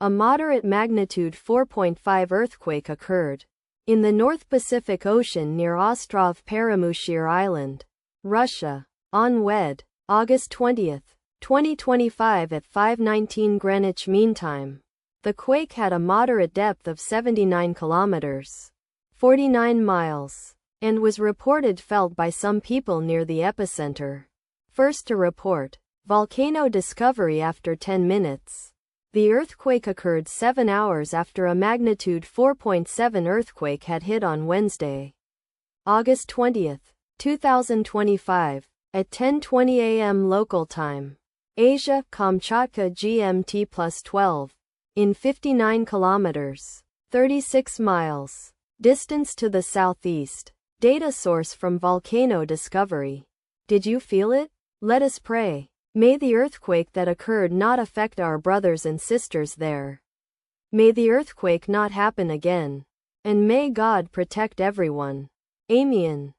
A moderate magnitude 4.5 earthquake occurred in the North Pacific Ocean near Ostrov Peremushir Island, Russia, on August 20, 2025 at 5:19 Greenwich Mean Time. The quake had a moderate depth of 79 kilometers, 49 miles, and was reported felt by some people near the epicenter. First to report, volcano discovery after 10 minutes. The earthquake occurred 7 hours after a magnitude 4.7 earthquake had hit on Wednesday, August 20, 2025, at 10:20 a.m. local time. Asia, Kamchatka GMT +12, in 59 kilometers, 36 miles, distance to the southeast. Data source from volcano discovery. Did you feel it? Let us pray. May the earthquake that occurred not affect our brothers and sisters there. May the earthquake not happen again. And may God protect everyone. Amen.